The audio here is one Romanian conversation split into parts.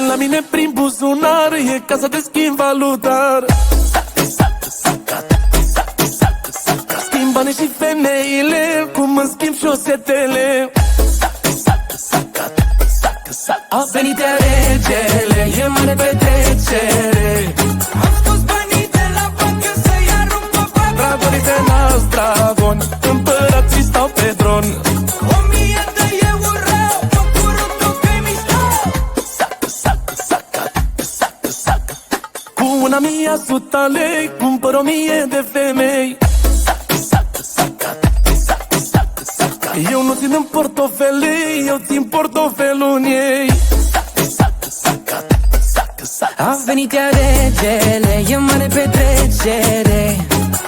La mine prin buzunar e casa de schimb valutar. Schimb banii și femeile, cum îmi schimb șosetele. A venit iar regele, e mare petrecere. Am scos banii de la bancă să-i arunc pe bani. Dragonii de nas, dragon, împărații stau pe tron. 1000 de euro, mă curut o pe mișto. Cu 1.100 lei cumpăr 1000 de femei. Eu nu țin în portofele, eu țin portofelul în ei. A venit iar regele, e mare petrecere.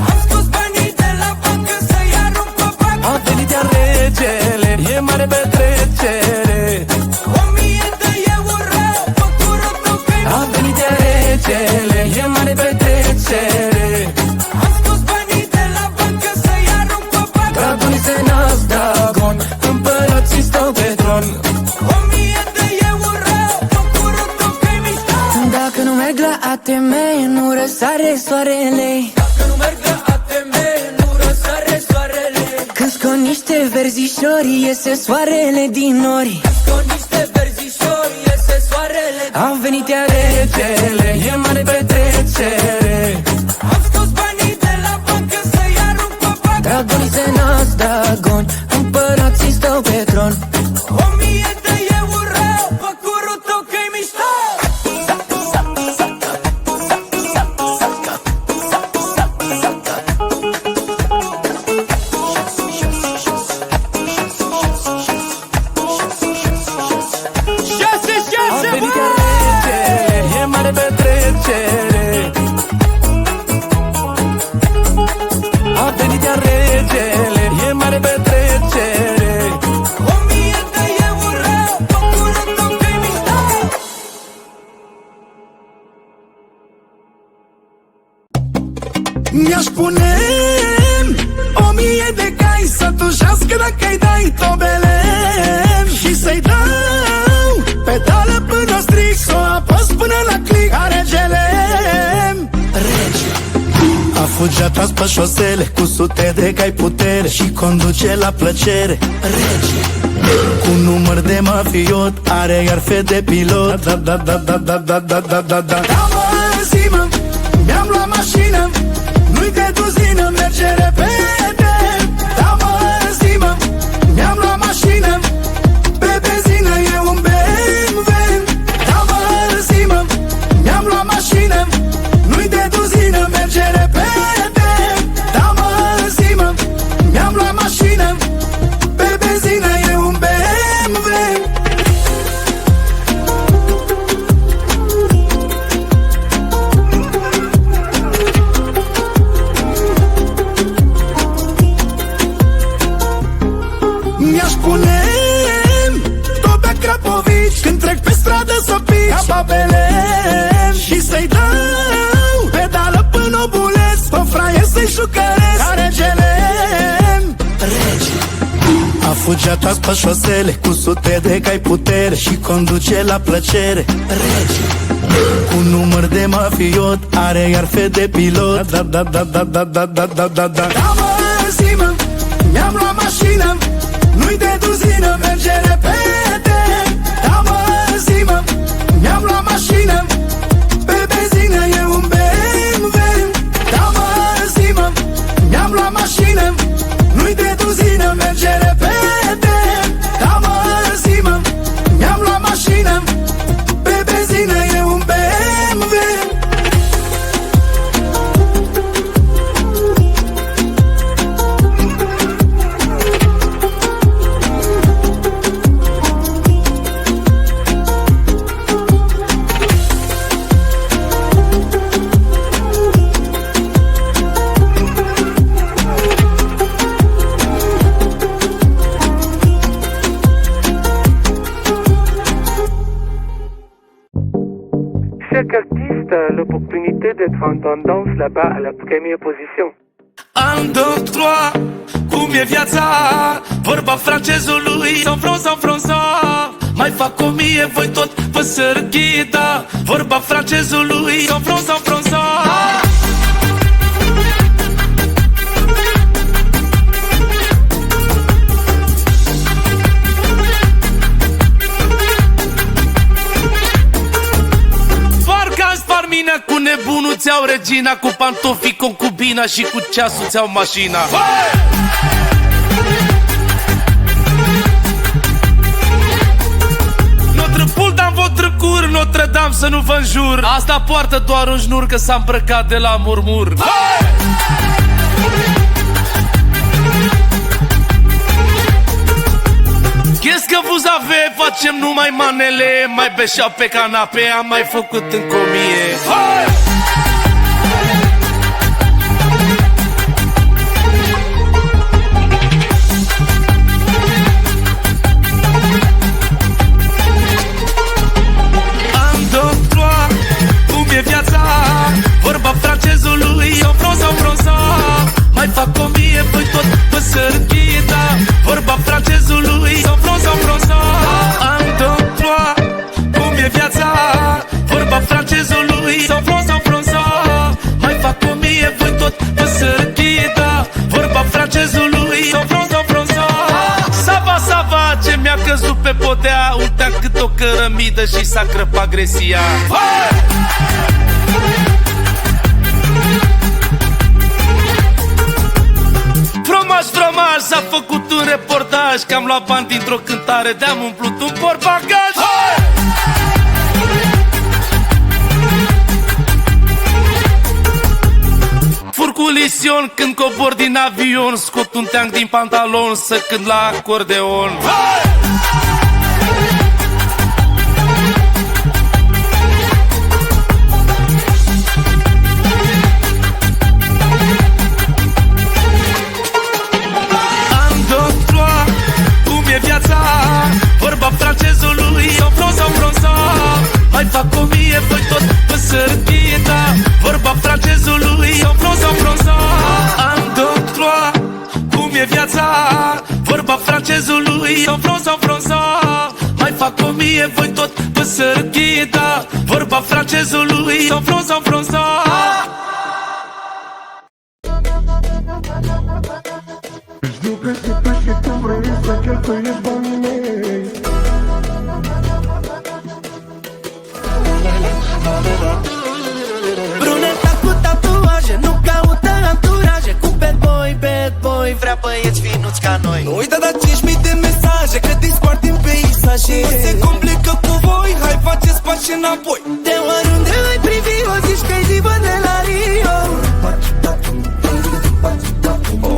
Am scos banii de la bancă să-i arunc pe bani. A venit iar regele, e mare petrecere. 1000 de euro, mă curut o pe mișto. A venit iar regele, e mare petrecere. Am scos banii de la bancă să-i arunc pe bani. Dragonii se nasc, dragon, împărații stau pe tron. 1000 de euro, mă curut o pe mișto. Dacă nu merg la ATM, nu răsare soarele. Dacă nu merg la ATM, nu răsare soarele. Când scot niște verzișori, iese soarele din nori. Scot niște verzișori, iese soarele. A venit iar regele, e mare petrecere. Am scos banii de la bancă să-i arunc pe bani. Dragonii se nasc, dragoni, împărații stau pe tron. 1000 de euro, pe curul tău că-i mișto. A venit iar regele, e mare petrecere. A venit iar regele, e mare petrecere. 1000 de euro, pe curul tău că-i mișto. Mi-aș pune 1000 de cai să tușească dacă-i dai tobele și să-i dau pedală până stric, s-o apăs până la click. A regele rege a fugiat azi pe șosele cu sute de cai putere și conduce la plăcere. Rege cu număr de mafiot, are iar fe de pilot. Da, da, da, da, da, da, da, da, da, da. Da, mă, zi-mă, mi-am luat mașină, nu-i de duzină, merge repede. Da, mă, zi-mă, mi-am luat mașină, pe benzină e un BMW. Da, mă, zi-mă, mi-am luat mașină, nu-i de duzină, merge repede. Da, mă, zi-mă, mi-am luat mașină, pe benzină e un BMW. Mi-aș pune tobe Crapovici când trec pe stradă să pici ca babele și să-i dau pedală până obuleț, pe fraier să-i jucăresc ca regele. Rege a fugiat azi pe șosele cu sute de cai putere și conduce la plăcere. Rege cu număr de mafiot, are iar fe de pilot. Da, da, da, da, da, da, da, da, da, da. Da, mă, zi-mă, mi-am luat mașină, nu-i de duzină, merge repede. Da, mă, zi-mă, mi-am luat mașină, pe benzină e un BMW. Da, mă, zi-mă, mi-am luat mașină, nu-i de duzină, merge repede. Da, mă, zi-mă, mi-am luat mașină, pe benzină e un BMW. chaque artiste a l'opportunité d'être en tendance là-bas à la première position. 1, 2, 3, cum e viața? Vorba francezului, San Franța. Mai fac 1000, voi tot vă sărghida. Vorba francezului, San Franța. Cu nebunul ți-au regina, cu pantofii, concubina și cu ceasul ți-au mașina. Notre Pul dans votre cour, Notre Dame să nu vă înjur. Asta poartă doar un șnur că s-a îmbrăcat de la murmur. Qu'est-ce que vous avez? Facem numai manele. Mai beșeau pe canapea, am mai făcut încă 1000. Am doctorat, cum e viața? Vorba francezului, San Franța. Mai fac 1000, voi tot vă sărghida. Vorba francezului, San Franța. Am doctorat, cum e viața? Vorba francezului, San Franța. Mai fac 1000, voi tot vă sărghida. Vorba francezului, San Franța. Sava, ce mi-a căzut pe podea. Uita cât o cărămidă și s-a crăpat gresia. Fromaj, s-a făcut un reportaj că am luat bani dintr-o cântare, de-am umplut un portbagaj. Furculision, când cobor din avion, scot un teanc din pantalon să cânt la acordeon. Vorba francezului, San Franța. Mai fac 1000, voi tot vă sărghida. Vorba francezului, San Franța. Am doctorat, cum e viața? Vorba francezului, San Franța. Mai fac 1000, voi tot vă sărghida. Vorba francezului, San Franța. Știu că și tu vrei să cheltuiești banii mei. Bruneta cu tatuaje, nu caută anturaje. Cu bad boy, vrea băieți finuți ca noi. Nu uita da 5.000 de mesaje, că te scoart din peisaje. Nu se complică cu voi, hai faceți pași înapoi. De oriunde ai privi, o zici că-i diva de la Rio.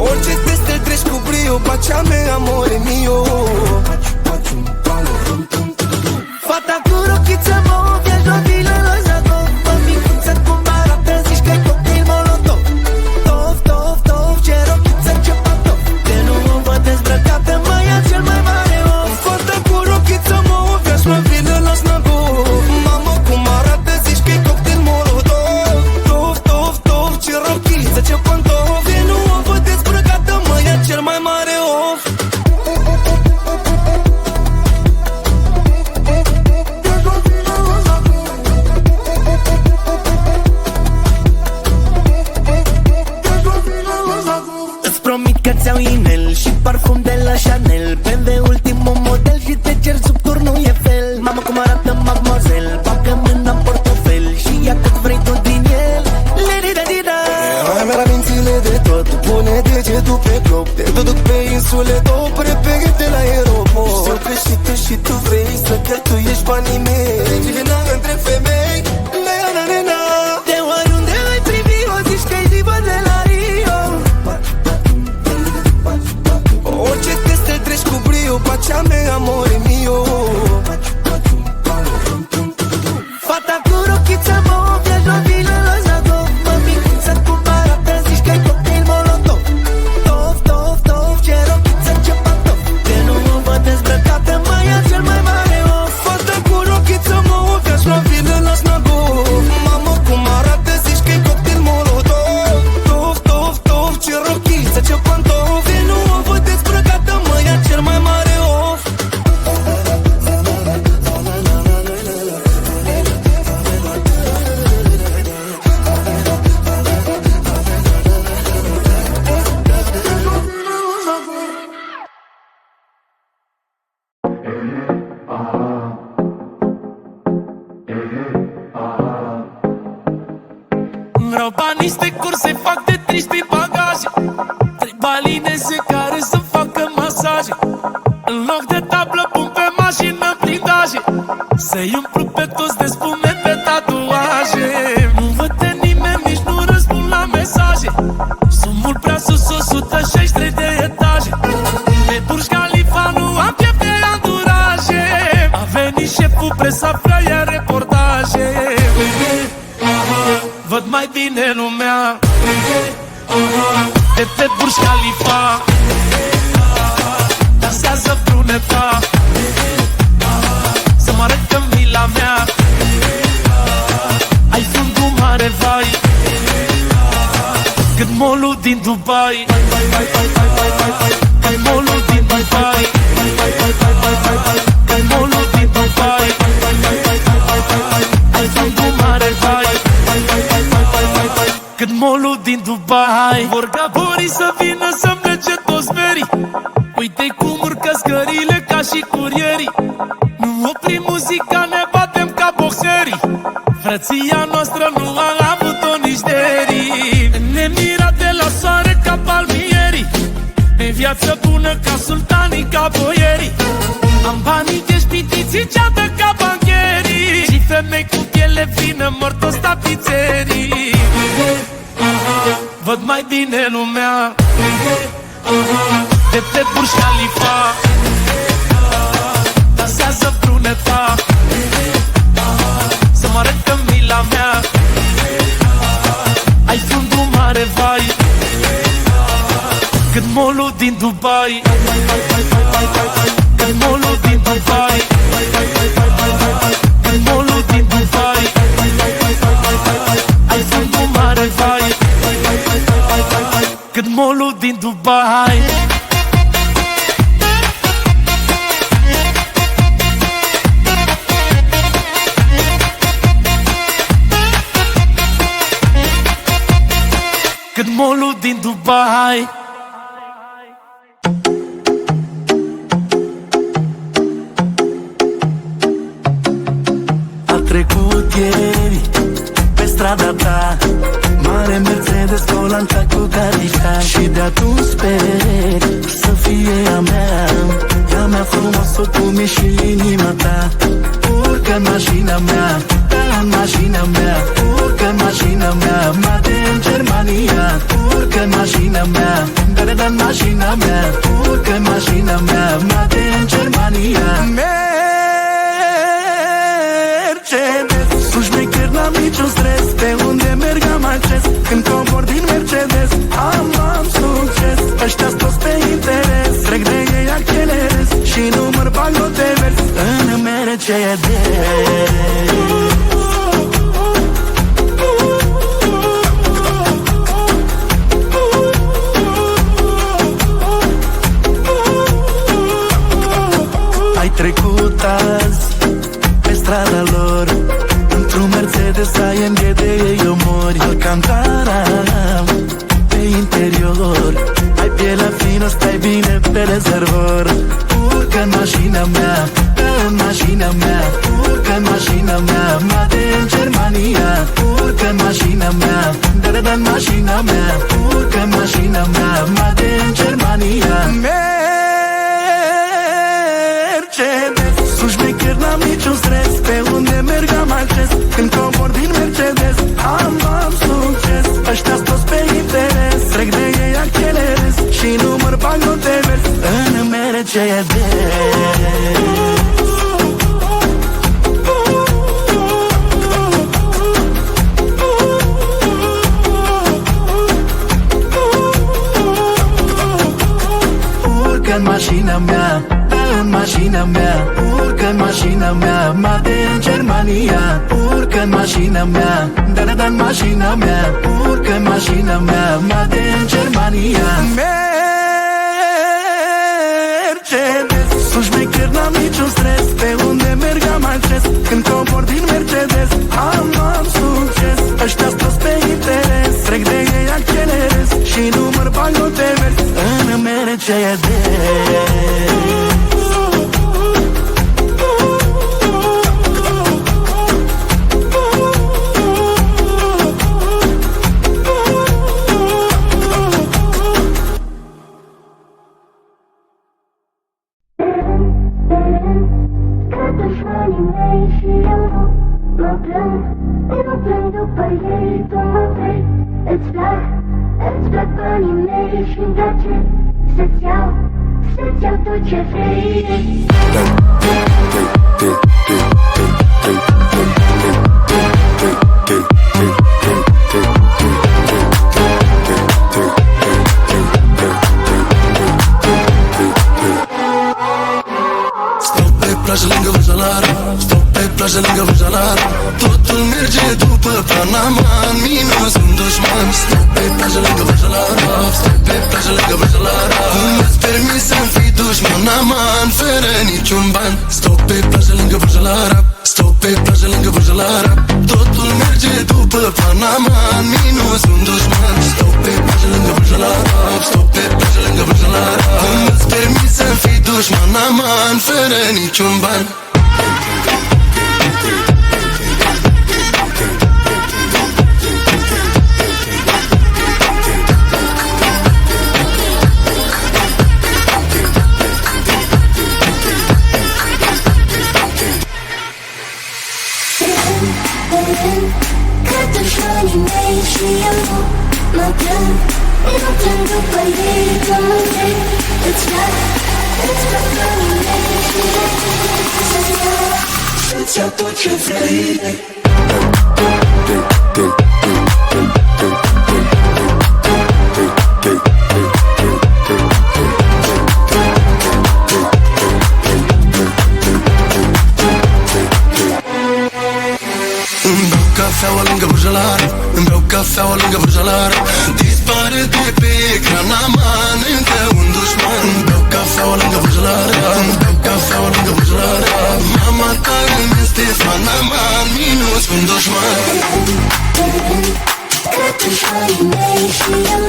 Orice teste treci cu brio, pacea mea, amore mio. Fata cu rochiță mauve, ești o vilă la Zadov. Mămicuță cum arată, zici că-i cocktail molotov. Tof, ce rochiță, ce patof. De nu mă văd dezbrăcată, mă ia cel mai mare om. Fata cu rochiță mauve, ești o vilă la Snagov. Mamă cum arată, zici că-i cocktail molotov. Tof, ce rochiță, ce patof. De nu mă văd dezbrăcată, mă ia cel mai mare om. Că-ți iau inel și parfum de la Chanel, BMW ultimul model și te cer sub turnul Eiffel. Mamă cum arată mademoiselle, bagă mâna în portofel și ia cât vrei tu din el. Lady-da-di-da. Hai mea la mințile de tot, pune degetul pe clop. Te duc pe insule top, repede la aeroport. Știu că și tu vrei să cheltuiești banii mei. Regina între femei, na-na-na-na. De oriunde ai privi, o zici că-i diva de la Rio. Orice teste treci cu brio, pacea mea, amore mio. Fata cu rochiță mauve, ești o vilă la Zadov. Mămicuță cum arată, zici că-i cocktail molotov. Tof, ce rochiță, ce patof. De nu mă văd dezbrăcată, mă ia cel mai mare om. Fata cu rochiță mauve, ești o vilă la Snagov. Vreau banii stecuri să-i fac de triști pe bagaje, 3 balineze care să facă masaje. În loc de tablă pun pe mașină blindaje, să-i umplu pe toți de spume pe tatuaje. Nu văd de nimeni, nici nu răspund la mesaje. Sunt mult prea sus, 163 de etaje. Pe Burj Khalifa nu am chef de anduraje. A venit șeful, presa vrea ia reportaje. Văd mai bine lumea de pe Burj Khalifa. Dansează bruneta, să mă arăt că mila mea. Ai fundul mare, vai, cât molul din Dubai. Cât molul din Dubai. Cât molul din Dubai. Ai fundul mare, vai, cât molul din Dubai. Vor gaborii să vină să-mi lege toți berii. Uite cum urcă scările ca și curierii. Nu oprim muzica, ne batem ca boxerii. Frăția noastră nu a avut-o nici derii. Ne mira de la soare ca palmierii. E viață bună ca sultanii, ca boierii. Am banii deșpitiți, ceată ca bancherii. Și femei cu piele fină, mor toți tapițerii. Văd mai bine lumea de pe Burj Khalifa. Dansează bruneta, să mă arăt că mila mea. Ai fundul mare, vai, cât molul din Dubai. Cât molul din Dubai. Cât molul din Dubai. Ai fundul mare, vai, cât molul din Dubai. Cât molul din Dubai. A trecut ieri pe strada ta mare Mercedes Colanta cu carica. Și de atunci sper să fie a mea, ea mea frumoasă cum e și inima ta. Urcă-n mașina mea, în mașina mea. Urcă-n mașina mea, mate în Germania. Urcă-n mașina mea, în mașina mea. Urcă-n mașina mea, mate în Germania. Mercedes, sunt șmecher, n-am niciun stres. Pe unde merg am acces, când cobor din Mercedes am succes. Ăștia-s toți pe interes, trec de ei, accelerez și număr bagnote verzi în Mercedes. Ai trecut azi pe strada lor într-un Mercedes AMG, de ei omori. Alcantara pe interior, ai pielea fină, stai bine pe rezervor. Urcă-n mașina mea, în mașina mea. Urcă-n mașina mea, mate în Germania. Urcă-n mașina mea, în mașina mea. Urcă-n mașina mea, mate în Germania. Mercedes, sunt șmecher, n-am niciun stres. Pe unde merg am acces, când cobor din Mercedes am succes. Ăștia-s toți pe interes, trec de ei, accelerez și număr bagnote verzi în Mercedes. Urcă-n mașina mea, în mașina mea. Urcă-n mașina mea, mate în Germania. Urcă-n mașina mea, în mașina mea. Urcă-n mașina mea, mate în Germania. Mercedes, sunt șmecher, n-am niciun stres. Pe unde merg am acces, când cobor din Mercedes am succes. Ăștia-s toți pe interes, trec de ei, accelerez și număr bagnote verzi în Mercedes. nu plâng după ei, tu mă vrei. Îți plac banii mei și-mi place să-ți iau tot ce vrei. Plajă lângă Vârjalara, stau pe plajă lângă Vârjalara. Totul merge după Panama, în minus un dușman. Stau pe plajă lângă Vârjalara, stau pe plajă lângă Vârjalara. Îmi-ți permis să-mi fii dușman aman, fără niciun ban. Stau pe plajă lângă Vârjalara, stau pe plajă lângă Vârjalara. Totul merge după Panama, în minus un dușman. Stau pe plajă lângă Vârjalara, stau pe plajă lângă Vârjalara. Îmi-ți permis să-mi fii dușman aman, fără niciun ban. Că dușmanii mei și eu mă plâng, nu plâng după ei, tu mă vrei. Îți plac banii mei și să-ți iau tot ce vrei. Cafeaua lângă Vârjalara, îmi beau cafeaua lângă Vârjalara. Dispare de pe ecran aman, încă un dușman. Îmi beau cafeaua lângă Vârjalara, îmi beau cafeaua lângă Vârjalara. Mama ta îmi este fan aman, minus un dușman. Că dușmanii mei și eu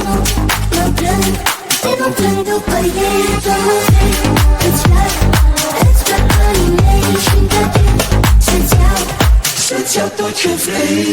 mă plâng, nu plâng după ei, tu mă vrei. Îți plac banii mei și-mi place să-ți iau tot ce vrei.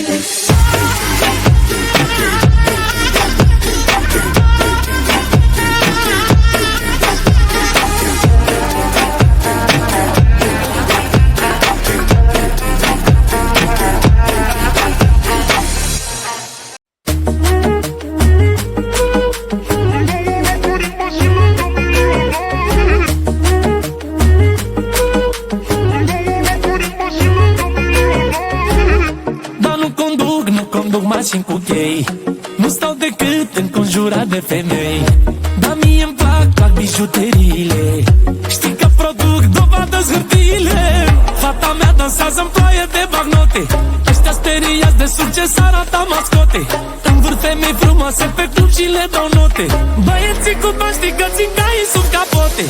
Mașini cu chei, nu stau decât înconjurat de femei. Dar mie-mi plac bijuteriile. Știi că produc dovadă-ți hârtiile. Fata mea dansează-n ploaie de bagnote. Ăștia speriați de succes arată mascote. Învârt femei frumoase pe club și le dau note. Băieții cu bani știi că țigaii sunt capote.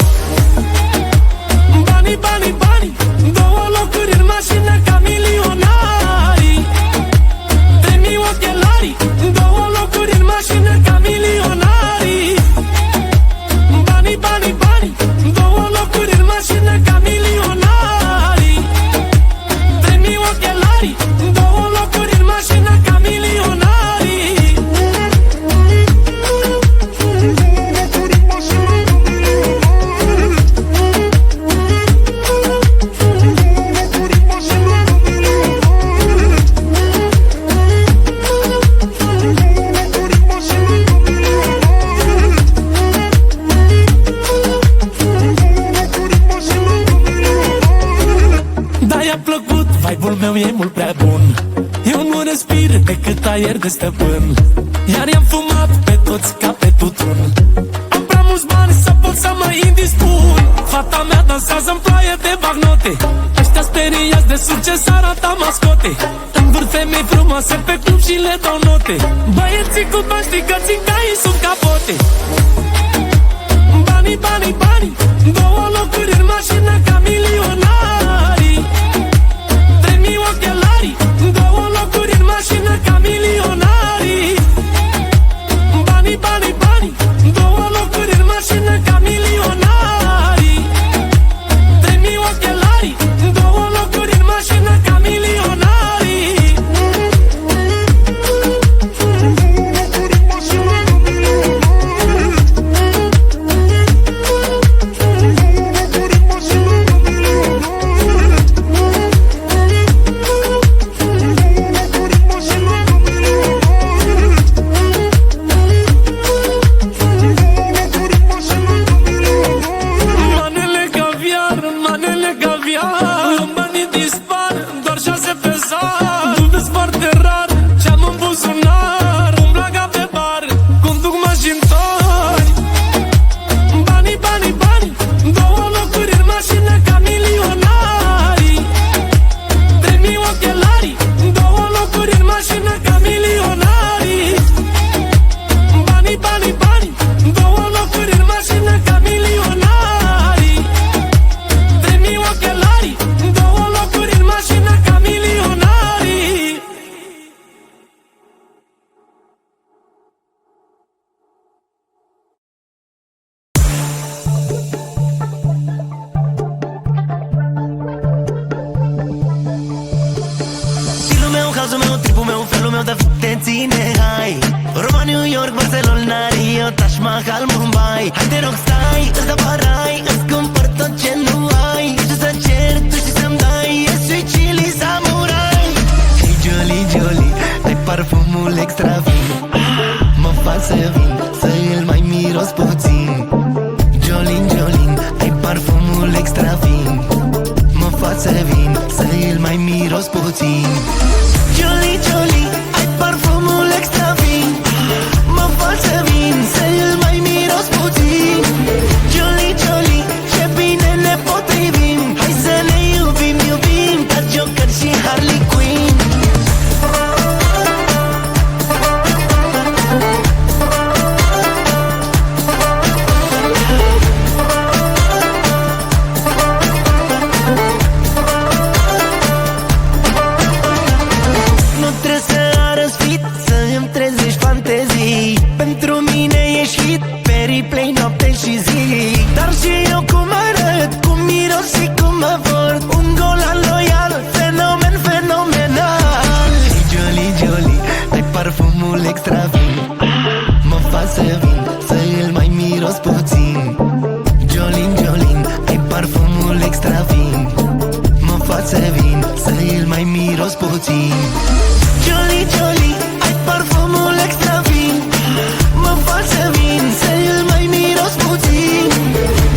Banii, banii, banii, două locuri în mașină ca milionarii. Ochelarii, două locuri în mașină ca milionarii. Banii, banii, banii, două locuri în mașină ca milionarii. 3.000 ochelarii, două locuri în mașină ca milionarii. Vibe-ul meu e mult prea bun. Eu nu respir decât aer de stăpân. Iar i-am fumat pe toți ca pe tutun. Am prea mulți bani să pot să mă indispun. Fata mea dansează-n ploaie de bagnote. Ăștia speriați de succes arată mascote. Învârt femei frumoase pe club și le dau note. Băieții cu bani știi că țigaii sunt capote. Banii, banii, banii, două locuri în mașină ca milionarii. 3.000 ochelarii, două locuri în mașină ca milionarii. Banii, banii, banii, două locuri în mașină ca milionarii. 3.000 ochelarii, două locuri în mașină ca milionarii. Mahal, Mumbai. Hai te rog stai, îți dau parai, îți cumpăr tot ce nu ai. Tu să cer, tu și să-mi dai, e sweet chili samurai. Hey Jolie, Jolie, ai parfumul extra fin, mă fac să vin, să îl mai miros puțin. Jolin, Jolin, ai parfumul extra fin, mă fac să vin, să îl mai miros puțin. Jolie, Jolie, ai parfumul extra fin, mă fac să vin, să îl mai miros puțin. Jolie, Jolie, ce bine ne potrivim, hai să ne iubim, iubim ca Joker și Harley Quinn. Pentru mine ești hit, pe replay noapte și zi. Dar și eu cum arăt, cum miros și cum mă văd, un golan loial, fenomen fenomenal. Jolie, Jolie, ai parfumul extra fin, mă fac să vin, să îl mai miros puțin. Jolin, Jolin, ai parfumul extra fin, mă fac să vin, să îl mai miros puțin. Jolie, Jolie, ai parfumul extra fin, mă fac să vin, să îl mai miros puțin.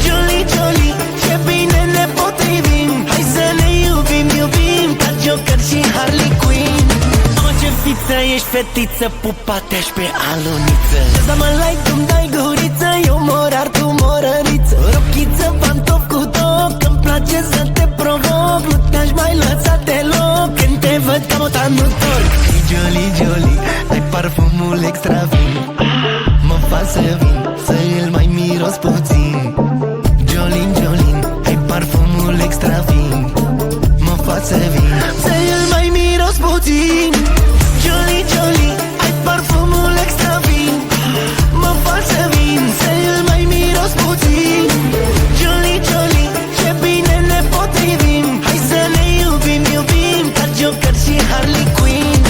Jolie, Jolie, ce bine ne potrivim, hai să ne iubim, iubim ca Joker și Harley Quinn. Mă, ce fiță ești, fetiță, pupa-te-aș pe aluniță. Să mă like, cum dai guriță, eu morar, tu morăriță. Rochiță, pantof cu toc, îmi place să te provoc, nu te-aș mai lăsa deloc când te văd ca motanutor. Jolie, Jolie, ai parfumul extra fin, mă fac să vin, să îl mai miros puțin. Jolin, Jolin, ai parfumul extra fin, mă fac să vin, să îl mai miros puțin. Jolie, Jolie, ai parfumul extra fin, mă fac să vin, să îl mai miros puțin. Jolie, Jolie, ce bine ne potrivim, hai să ne iubim, iubim ca Joker și Harley Quinn.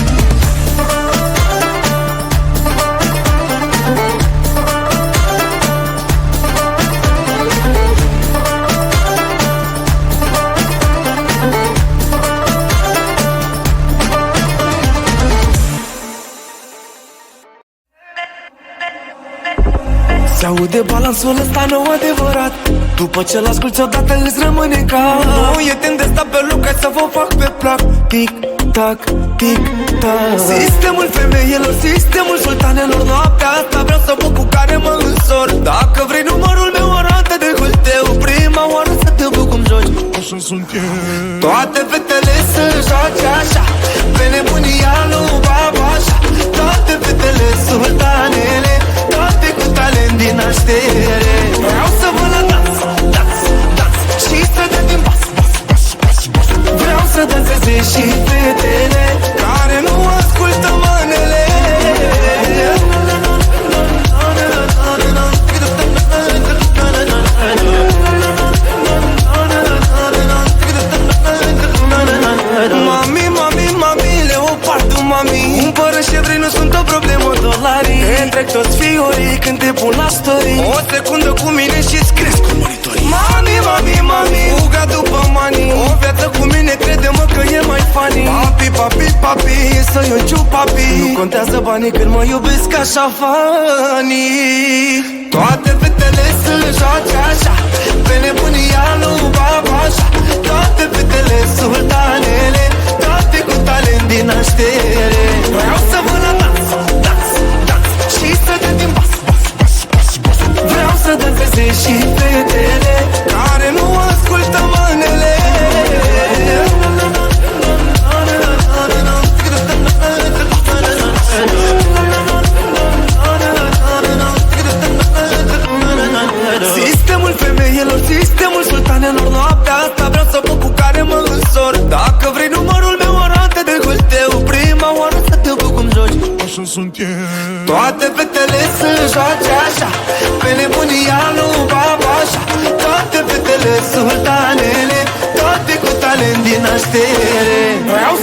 Se-aude balansul ăsta nou adevărat, după ce l-asculti odată îți rămâne ca. Nu e timp de sta pe loc, hai să vă fac pe plac. Tic-tac, tic-tac. Sistemul femeilor, sistemul sultanelor. Noaptea asta vreau să vă cu care mă însor. Dacă vrei numărul meu, arată de hâlteu. Prima oară să te văd cum joci. Așa sunt eu. Toate fetele să joace așa, pe nebunia lui Babașa. Toate fetele sultanele, toate cu talent din naștere. Vreau să vă la dans, dans, dans, și să dă din bas, bas, bas, bas, bas. Vreau să danseze și fetele care nu ascultă manele. Mami, mami, mami, leopardul, mami, cumpără ce vrei, nu sunt o problemă, dolarii. Te întrec toți fiorii când te pun la story. O secundă cu mine și-ți cresc cu monitorii. Mami, mami, mami, fuga după mani. O viață cu mine, crede-mă că e mai funny. Papi, papi, papi, să eu ciu papi. Nu contează banii când mă iubesc așa funny. Toate fetele să joace așa, pe nebunia lui Babașa. Toate fetele sultanele, toate cu talent din naștere. Vreau să vă la dans, dans, dans, și să dă din bas, bas, bas, bas, bas. Vreau să danseze și fetele care nu ascultă manele. Sistemul femeilor, sistemul sultanelor. Noaptea asta vreau să vă cu care mă însor. Dacă vrei numărul meu, arată de hâlteu. Prima oară să te văd cum joci. Așa sunt eu. Toate fetele să joace așa, pe nebunia lui Babașa. Toate fetele sultanele, toate cu talent din naștere. Vreau